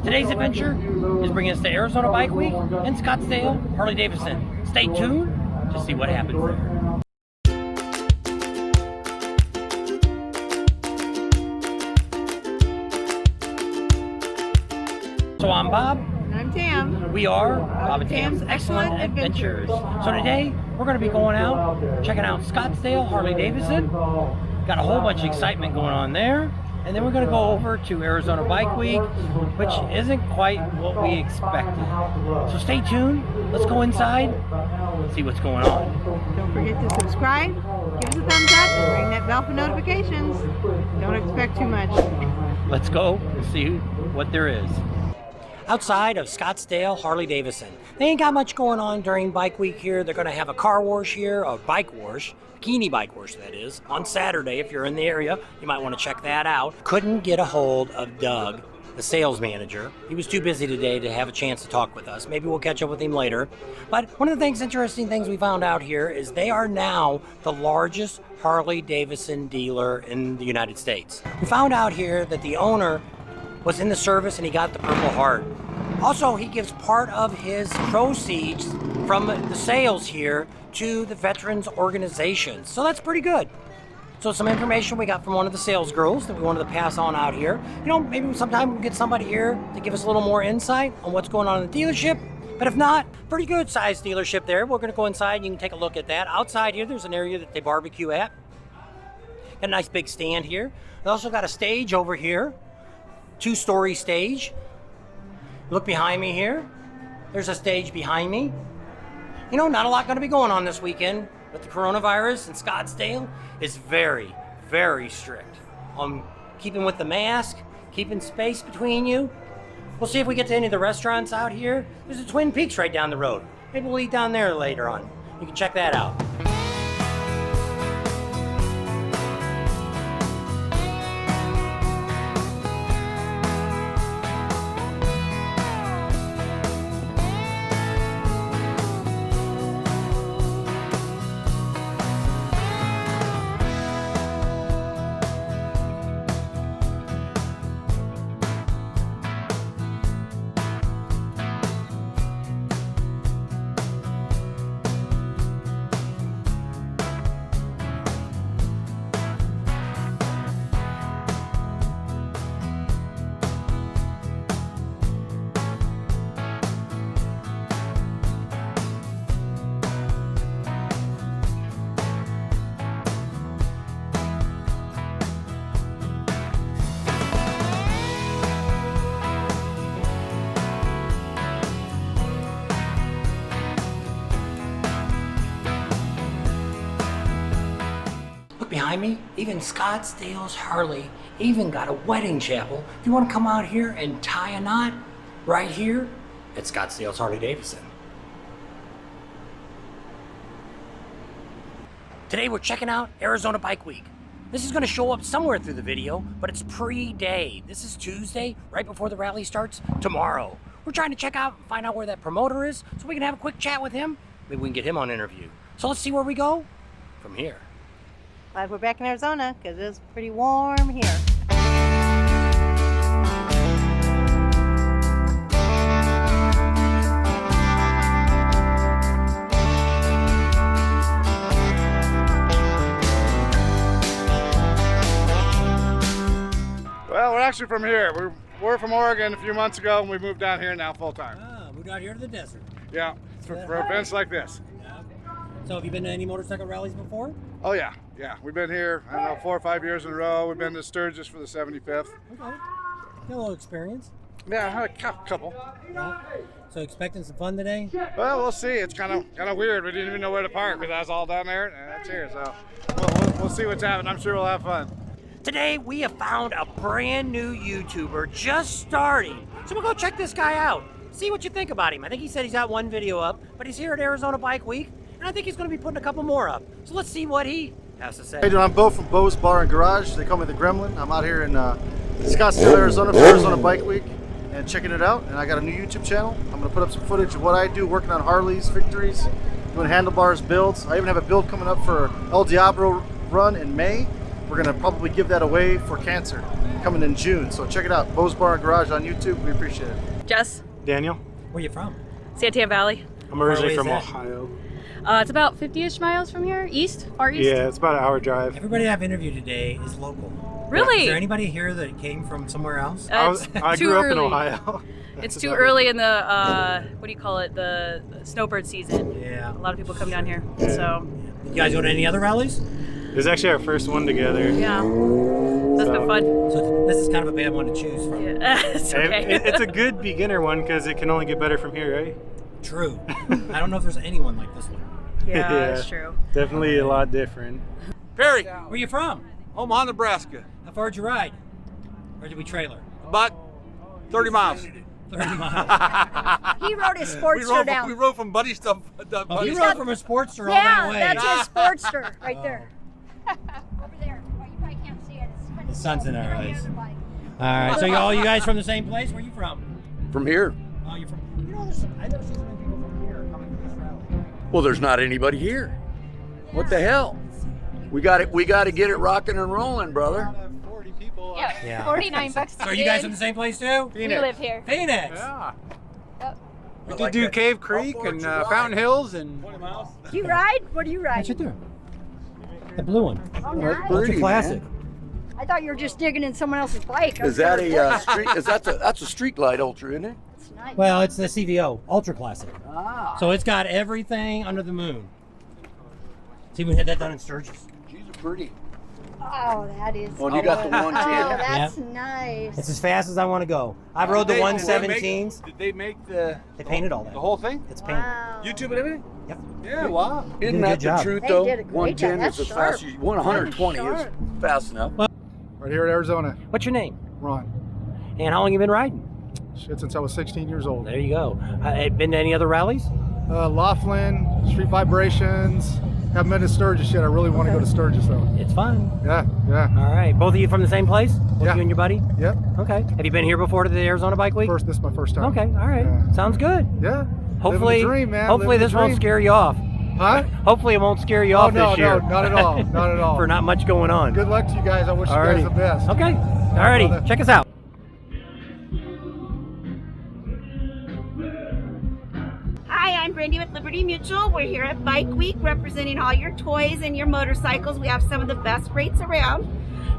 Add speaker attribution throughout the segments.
Speaker 1: Today's adventure is bringing us to Arizona Bike Week and Scottsdale Harley Davidson. Stay tuned to see what happens there. So I'm Bob.
Speaker 2: And I'm Tam.
Speaker 1: We are Bob and Tam's Excellent Adventures. So today we're going to be going out, checking out Scottsdale Harley Davidson. Got a whole bunch of excitement going on there. And then we're going to go over to Arizona Bike Week, which isn't quite what we expected. So stay tuned. Let's go inside and see what's going on.
Speaker 2: Don't forget to subscribe, give us a thumbs up, and ring that bell for notifications. Don't expect too much.
Speaker 1: Let's go and see what there is. Outside of Scottsdale Harley Davidson. They ain't got much going on during Bike Week here. They're going to have a car wash here, a bike wash, bikini bike wash that is, on Saturday. If you're in the area, you might want to check that out. Couldn't get a hold of Doug, the sales manager. He was too busy today to have a chance to talk with us. Maybe we'll catch up with him later. But one of the interesting things we found out here is they are now the largest Harley Davidson dealer in the United States. We found out here that the owner was in the service and he got the Purple Heart. Also, he gives part of his proceeds from the sales here to the veterans organization. So that's pretty good. So some information we got from one of the sales girls that we wanted to pass on out here. You know, maybe sometime we'll get somebody here to give us a little more insight on what's going on in the dealership. But if not, pretty good sized dealership there. We're gonna go inside and you can take a look at that. Outside here, there's an area that they barbecue at. Got a nice big stand here. They also got a stage over here, 2-story stage. Look behind me here. There's a stage behind me. You know, not a lot gonna be going on this weekend, but the coronavirus in Scottsdale is very, very strict on keeping with the mask, keeping space between you. We'll see if we get to any of the restaurants out here. There's a Twin Peaks right down the road. Maybe we'll eat down there later on. You can check that out. Behind me, even Scottsdale's Harley even got a wedding chapel. If you want to come out here and tie a knot right here at Scottsdale's Harley Davidson. Today we're checking out Arizona Bike Week. This is going to show up somewhere through the video, but it's pre-day. This is Tuesday, right before the rally starts tomorrow. We're trying to check out and find out where that promoter is so we can have a quick chat with him. Maybe we can get him on interview. So let's see where we go from here.
Speaker 2: Glad we're back in Arizona because it's pretty warm here.
Speaker 3: Well, we're actually from here. We're from Oregon a few months ago and we moved down here now full time.
Speaker 1: Ah, moved out here to the desert.
Speaker 3: Yeah, for events like this.
Speaker 1: Yeah. So have you been to any motorcycle rallies before?
Speaker 3: Oh yeah. We've been here, I don't know, 4 or 5 years in a row. We've been to Sturgis for the 75th.
Speaker 1: Okay. Got a little experience.
Speaker 3: Yeah, a couple.
Speaker 1: Yeah. So expecting some fun today?
Speaker 3: Well, we'll see. It's kind of weird. We didn't even know where to park because that's all down there and it's here. So we'll see what's happening. I'm sure we'll have fun.
Speaker 1: Today we have found a brand new YouTuber just starting. So we'll go check this guy out. See what you think about him. I think he said he's got 1 video up, but he's here at Arizona Bike Week, and I think he's going to be putting a couple more up. So let's see what he has to say.
Speaker 4: Hey, I'm Bo from Bo's Bar and Garage. They call me the Gremlin. I'm out here in Scottsdale, Arizona for Arizona Bike Week and checking it out. And I got a new YouTube channel. I'm going to put up some footage of what I do working on Harleys, victories, doing handlebars builds. I even have a build coming up for El Diablo run in May. We're going to probably give that away for cancer. coming in June. So check it out. Bo's Bar and Garage on YouTube. We appreciate it.
Speaker 5: Jess,
Speaker 6: Daniel.
Speaker 1: Where you from?
Speaker 5: Santan Valley.
Speaker 6: I'm originally
Speaker 1: Far
Speaker 6: from
Speaker 1: away is
Speaker 6: Ohio.
Speaker 5: It's about 50-ish miles from here, far east.
Speaker 6: Yeah, it's about an hour drive.
Speaker 1: Everybody I've interviewed today is local.
Speaker 5: Really?
Speaker 1: Is there anybody here that came from somewhere else?
Speaker 6: I
Speaker 5: too
Speaker 6: grew up in
Speaker 5: early.
Speaker 6: Ohio.
Speaker 5: It's too early in the what do you call it? The snowbird season.
Speaker 1: Yeah.
Speaker 5: A lot of people come down here. So
Speaker 1: You guys go to any other rallies?
Speaker 6: It was actually our first one together.
Speaker 5: yeah, that's been fun.
Speaker 1: So this is kind of a bad one to choose from.
Speaker 5: Yeah. It's okay.
Speaker 6: It's a good beginner one because it can only get better from here, right?
Speaker 1: True. I don't know if there's anyone like this one.
Speaker 5: Yeah, that's true.
Speaker 6: Definitely a lot different.
Speaker 7: Perry,
Speaker 1: Where you from?
Speaker 7: Omaha, Nebraska.
Speaker 1: How far did you ride? Or did we trailer?
Speaker 7: About 30 miles.
Speaker 1: 30 miles.
Speaker 8: He rode his
Speaker 7: We
Speaker 8: Sportster
Speaker 7: rode,
Speaker 8: down.
Speaker 7: we rode from Buddy stuff.
Speaker 1: Oh, you rode from a Sportster all that
Speaker 8: Yeah,
Speaker 1: way.
Speaker 8: that's his Sportster right there.
Speaker 1: Oh.
Speaker 8: Over there. Oh, you probably can't see it.
Speaker 1: The sun's in our eyes. All right, so all you guys from the same place? Where you from?
Speaker 9: From here?
Speaker 1: Oh, you're from. You know, I've never seen so many people from here coming to this rally.
Speaker 9: Well, there's not anybody here. What the hell? We got it. We got to get it rocking and rolling, brother.
Speaker 6: 40 people.
Speaker 1: Yeah.
Speaker 8: 49 bucks.
Speaker 1: So are you guys from the same place too?
Speaker 8: We live here.
Speaker 1: Phoenix.
Speaker 6: Yeah.
Speaker 8: Yep.
Speaker 6: We did do Cave Creek and Fountain Hills and.
Speaker 8: Do you ride? What do you ride?
Speaker 1: That's right there. The blue one.
Speaker 8: Oh, nice.
Speaker 1: Ultra classic.
Speaker 8: I thought you were just digging in someone else's bike.
Speaker 9: Is that a street? That's a street light ultra, isn't it?
Speaker 8: It's nice.
Speaker 1: Well, it's the CVO Ultra Classic.
Speaker 9: Ah.
Speaker 1: So it's got everything under the moon. See, we had that done in Sturgis.
Speaker 9: These are pretty.
Speaker 8: Oh, that is.
Speaker 9: Oh, you got the
Speaker 8: Oh,
Speaker 9: 110.
Speaker 8: that's nice.
Speaker 1: It's as fast as I want to go. I've rode the 117s.
Speaker 7: Did they make the
Speaker 1: They painted all that.
Speaker 7: whole thing?
Speaker 1: It's painted.
Speaker 8: Wow.
Speaker 7: YouTube and everything?
Speaker 1: Yep.
Speaker 7: Yeah, wow.
Speaker 9: Isn't
Speaker 1: Did a
Speaker 9: that
Speaker 1: good
Speaker 9: the
Speaker 1: job.
Speaker 9: truth
Speaker 8: They
Speaker 9: though?
Speaker 8: did a great
Speaker 9: 110
Speaker 8: job.
Speaker 9: is
Speaker 8: That's
Speaker 9: as fast as
Speaker 8: sharp.
Speaker 9: 120 is
Speaker 8: Sharp.
Speaker 9: fast enough.
Speaker 10: Right here in Arizona,
Speaker 1: What's your name?
Speaker 10: Ron.
Speaker 1: And how long you been riding?
Speaker 10: Shit, since I was 16 years old.
Speaker 1: There you go. Been to any other rallies?
Speaker 10: Laughlin, Street Vibrations. Haven't been to Sturgis yet. I really want to go to Sturgis though.
Speaker 1: It's fun.
Speaker 10: Yeah, yeah.
Speaker 1: All right. Both of you from the same place? Both
Speaker 10: Yeah.
Speaker 1: you and your buddy?
Speaker 10: Yep.
Speaker 1: Okay. Have you been here before to the Arizona Bike Week?
Speaker 10: This is my first time.
Speaker 1: Okay. All right.
Speaker 10: Yeah.
Speaker 1: Sounds good.
Speaker 10: Yeah.
Speaker 1: Hopefully,
Speaker 10: Living the dream, man.
Speaker 1: hopefully
Speaker 10: Living the
Speaker 1: this won't
Speaker 10: dream.
Speaker 1: scare you off.
Speaker 10: Huh?
Speaker 1: Hopefully it won't scare you
Speaker 10: Oh,
Speaker 1: off
Speaker 10: no,
Speaker 1: this year.
Speaker 10: no, not at all. Not at all.
Speaker 1: For not much going on.
Speaker 10: Good luck to you guys. I wish you guys the best.
Speaker 1: Okay. Alrighty.
Speaker 10: brother.
Speaker 1: Check us out.
Speaker 11: Hi, I'm Brandy with Liberty Mutual. We're here at Bike Week representing all your toys and your motorcycles. We have some of the best rates around.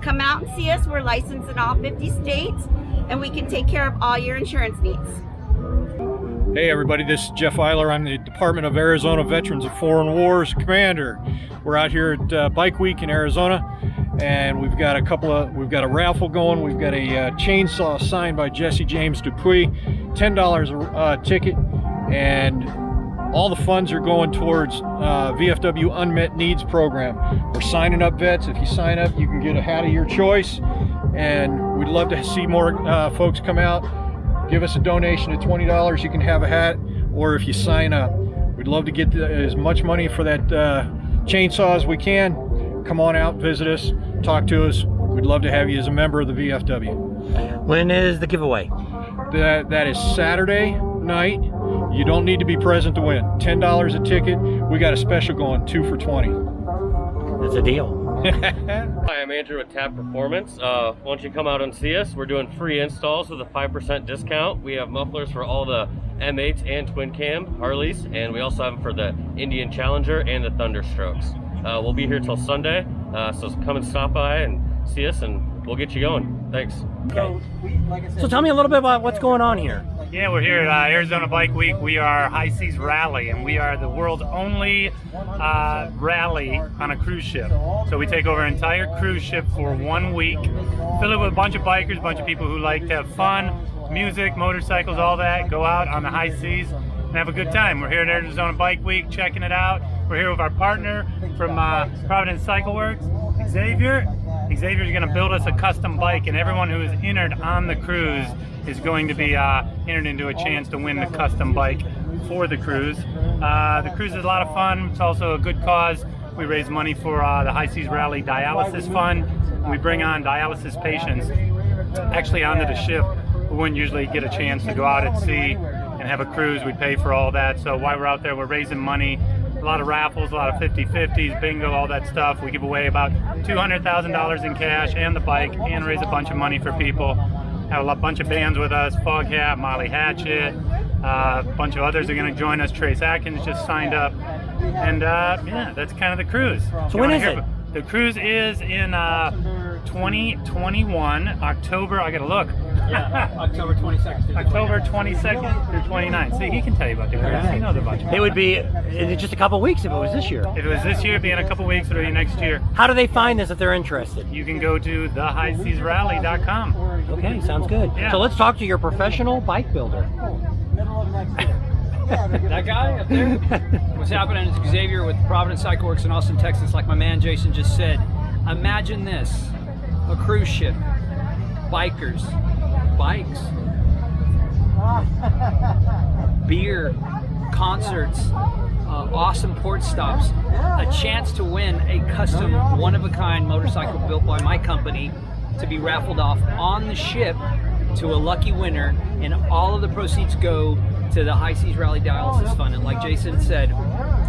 Speaker 11: Come out and see us. We're licensed in all 50 states and we can take care of all your insurance needs.
Speaker 12: Hey everybody, this is Jeff Eiller. I'm the Department of Arizona Veterans of Foreign Wars Commander. We're out here at Bike Week in Arizona, and we've got a raffle going. We've got a chainsaw signed by Jesse James Dupuy, $10 a ticket, and all the funds are going towards VFW Unmet Needs Program. We're signing up vets. If you sign up, you can get a hat of your choice, and we'd love to see more folks come out. Give us a donation of $20, you can have a hat, or if you sign up. We'd love to get as much money for that chainsaw as we can. Come on out, visit us, talk to us. We'd love to have you as a member of the VFW.
Speaker 1: When is the giveaway?
Speaker 12: That is Saturday night. You don't need to be present to win. $10 a ticket. We got a special going, 2 for $20.
Speaker 1: It's a deal.
Speaker 13: Hi, I'm Andrew with Tap Performance. Why don't you come out and see us? We're doing free installs with a 5% discount. We have mufflers for all the M8s and twin cam Harleys, and we also have them for the Indian Challenger and the Thunderstrokes. We'll be here till Sunday, so come and stop by and see us, and we'll get you going. Thanks.
Speaker 1: Okay. So tell me a little bit about what's going on here.
Speaker 14: Yeah, we're here at Arizona Bike Week. We are High Seas Rally, and we are the world's only rally on a cruise ship. So we take over an entire cruise ship for 1 week, fill it with a bunch of bikers, a bunch of people who like to have fun, music, motorcycles, all that, go out on the high seas and have a good time. We're here at Arizona Bike Week, checking it out. We're here with our partner from Providence Cycle Works, Xavier. Xavier's going to build us a custom bike, and everyone who is entered on the cruise is going to be entered into a chance to win the custom bike for the cruise. The cruise is a lot of fun. It's also a good cause. We raise money for the High Seas Rally Dialysis Fund. We bring on dialysis patients actually onto the ship who wouldn't usually get a chance to go out at sea and have a cruise. We pay for all that. So while we're out there, we're raising money a lot of raffles, a lot of 50-50s, bingo, all that stuff. We give away about $200,000 in cash and the bike, and raise a bunch of money for people. Have a bunch of bands with us, Foghat, Molly Hatchet, a bunch of others are going to join us. Trace Atkins just signed up. And yeah, that's kind of the cruise.
Speaker 1: So when is it?
Speaker 14: The cruise is in 2021, October, I gotta look.
Speaker 7: Yeah, October 22nd.
Speaker 14: October 22nd through 29th. See, he can tell you about the cruise. He knows a bunch about
Speaker 1: It would be in just a couple weeks if it was this year.
Speaker 14: If it was this year, it'd be in a couple weeks, it'll be next year.
Speaker 1: How do they find this if they're interested?
Speaker 14: You can go to thehighseasrally.com.
Speaker 1: Okay, sounds good.
Speaker 14: Yeah.
Speaker 1: So let's talk to your professional bike builder.
Speaker 7: That guy up there? What's happening is Xavier with Providence Cycle Works in Austin, Texas, like my man Jason just said. Imagine this, a cruise ship, bikers, bikes, beer, concerts, awesome port stops, a chance to win a custom one-of-a-kind motorcycle built by my company to be raffled off on the ship to a lucky winner, and all of the proceeds go to the High Seas Rally Dialysis Fund. And like Jason said,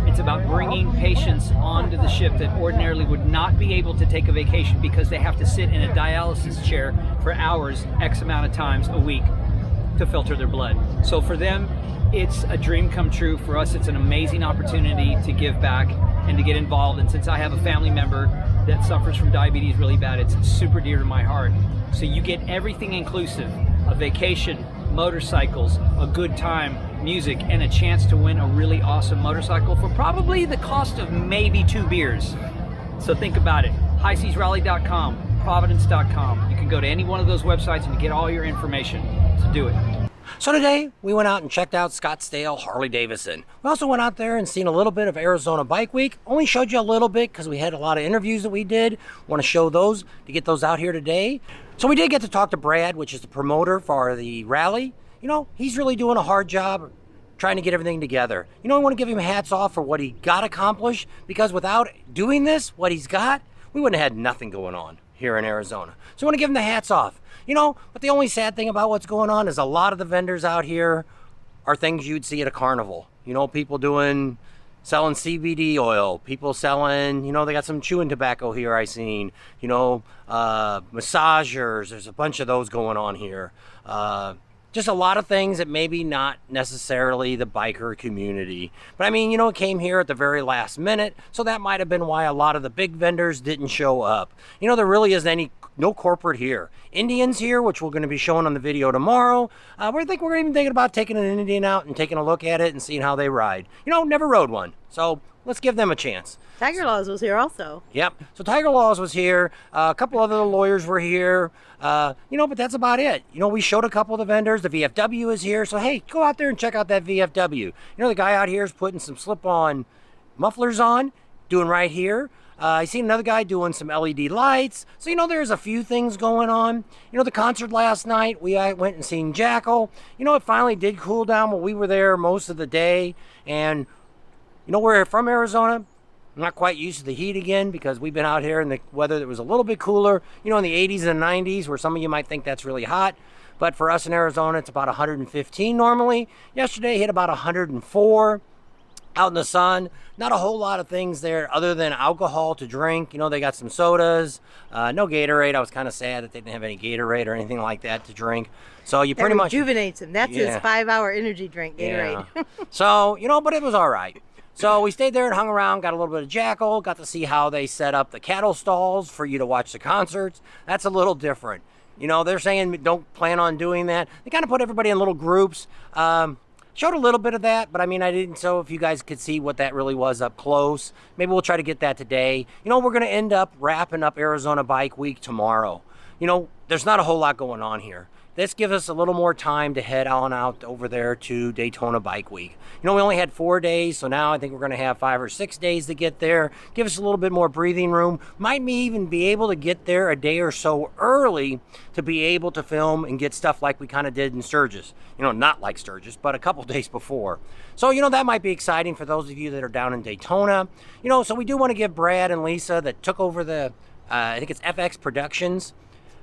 Speaker 7: it's about bringing patients onto the ship that ordinarily would not be able to take a vacation because they have to sit in a dialysis chair for hours, X amount of times a week to filter their blood. So for them, it's a dream come true. For us, it's an amazing opportunity to give back and to get involved. And since I have a family member that suffers from diabetes really bad, it's super dear to my heart. So you get everything inclusive, a vacation, motorcycles, a good time, music, and a chance to win a really awesome motorcycle for probably the cost of maybe 2 beers. So think about it. highseasrally.com, providence.com. You can go to any one of those websites and you get all your information. So do it.
Speaker 1: So today we went out and checked out Scottsdale Harley Davidson. We also went out there and seen a little bit of Arizona Bike Week. Only showed you a little bit because we had a lot of interviews that we did. Want to show those to get those out here today. So we did get to talk to Brad, which is the promoter for the rally. You know, he's really doing a hard job trying to get everything together. You know, I want to give him hats off for what he got accomplished, because without doing this, what he's got, we wouldn't have had nothing going on here in Arizona. So I want to give him the hats off. You know, but the only sad thing about what's going on is a lot of the vendors out here are things you'd see at a carnival. You know, people selling CBD oil, people selling, you know, they got some chewing tobacco here I seen, you know, massagers, there's a bunch of those going on here. Just a lot of things that maybe not necessarily the biker community. But I mean, you know, it came here at the very last minute, so that might have been why a lot of the big vendors didn't show up. You know, there really isn't no corporate here. Indians here, which we're going to be showing on the video tomorrow. We're even thinking about taking an Indian out and taking a look at it and seeing how they ride. You know, never rode one, so let's give them a chance.
Speaker 2: Tiger Laws was here also.
Speaker 1: Yep. So Tiger Laws was here. A couple other lawyers were here. You know, but that's about it. You know, we showed a couple of the vendors. The VFW is here. So, hey, go out there and check out that VFW. You know, the guy out here is putting some slip-on mufflers on, doing right here. I seen another guy doing some LED lights. So, you know, there's a few things going on. You know, the concert last night, we went and seen Jackal. You know, it finally did cool down while we were there most of the day. And, you know, we're from Arizona. I'm not quite used to the heat again because we've been out here in the weather that was a little bit cooler, you know, in the 80s and 90s, where some of you might think that's really hot. But for us in Arizona, it's about 115 normally. Yesterday hit about 104 out in the sun. Not a whole lot of things there other than alcohol to drink. You know, they got some sodas, no Gatorade. I was kind of sad that they didn't have any Gatorade or anything like that to drink. So you pretty much
Speaker 2: rejuvenates him. That's his 5-hour energy drink, Gatorade.
Speaker 1: Yeah. So, you know, but it was all right. So we stayed there and hung around, got a little bit of Jackal, got to see how they set up the cattle stalls for you to watch the concerts. That's a little different. You know, they're saying don't plan on doing that. They kind of put everybody in little groups. Showed a little bit of that, but I mean, I didn't, so if you guys could see what that really was up close, maybe we'll try to get that today. You know, we're going to end up wrapping up Arizona Bike Week tomorrow. You know, there's not a whole lot going on here. This gives us a little more time to head on out over there to Daytona Bike Week. You know, we only had 4 days, so now I think we're going to have 5 or 6 days to get there. Give us a little bit more breathing room. Might even be able to get there a day or so early to be able to film and get stuff like we kind of did in Sturgis. You know, not like Sturgis, but a couple days before. So, you know, that might be exciting for those of you that are down in Daytona. You know, so we do want to give Brad and Lisa that took over the, I think it's FX Productions,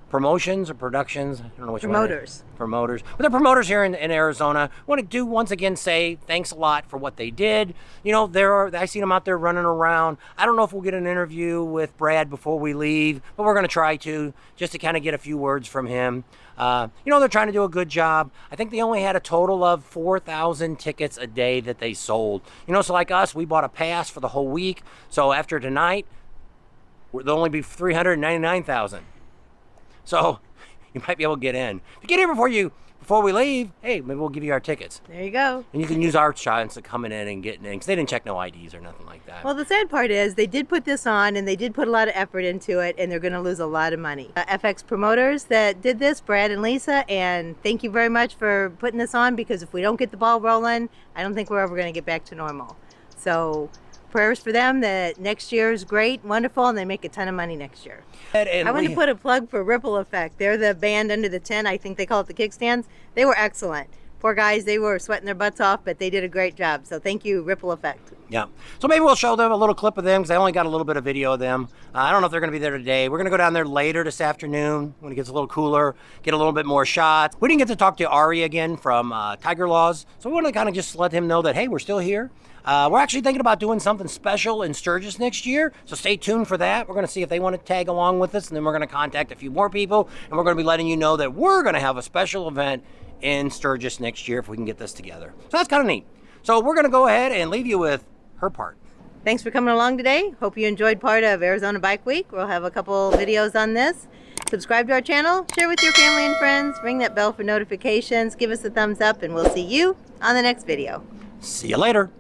Speaker 1: promotions or productions. I don't know which
Speaker 2: Promoters.
Speaker 1: one. Promoters. But they're promoters here in Arizona. I want to do once again say thanks a lot for what they did. You know, I seen them out there running around. I don't know if we'll get an interview with Brad before we leave, but we're going to try to, just to kind of get a few words from him. You know, they're trying to do a good job. I think they only had a total of 4,000 tickets a day that they sold. You know, so like us, we bought a pass for the whole week. So after tonight, there'll only be 399,000. So you might be able to get in. If you get here before we leave, hey, maybe we'll give you our tickets.
Speaker 2: There you go.
Speaker 1: And you can use our chance of coming in and getting in, because they didn't check no IDs or nothing like that.
Speaker 2: Well, the sad part is they did put this on, and they did put a lot of effort into it, and they're going to lose a lot of money. FX promoters that did this, Brad and Lisa, and thank you very much for putting this on, because if we don't get the ball rolling, I don't think we're ever going to get back to normal. So prayers for them that next year is great, wonderful, and they make a ton of money next year. I want to put a plug for Ripple Effect. They're the band under the tent. I think they call it the kickstands. They were excellent. Poor guys, they were sweating their butts off, but they did a great job. So thank you, Ripple Effect.
Speaker 1: Yeah. So maybe we'll show them a little clip of them, because I only got a little bit of video of them. I don't know if they're going to be there today. We're going to go down there later this afternoon when it gets a little cooler, get a little bit more shots. We didn't get to talk to Ari again from Tiger Laws, so we want to kind of just let him know that, hey, we're still here. We're actually thinking about doing something special in Sturgis next year, so stay tuned for that. We're going to see if they want to tag along with us, and then we're going to contact a few more people, and we're going to be letting you know that we're going to have a special event in Sturgis next year if we can get this together. So that's kind of neat. So we're going to go ahead and leave you with her part.
Speaker 2: Thanks for coming along today. Hope you enjoyed part of Arizona Bike Week. We'll have a couple videos on this. Subscribe to our channel, share with your family and friends, ring that bell for notifications, give us a thumbs up, and we'll see you on the next video.
Speaker 1: See you later.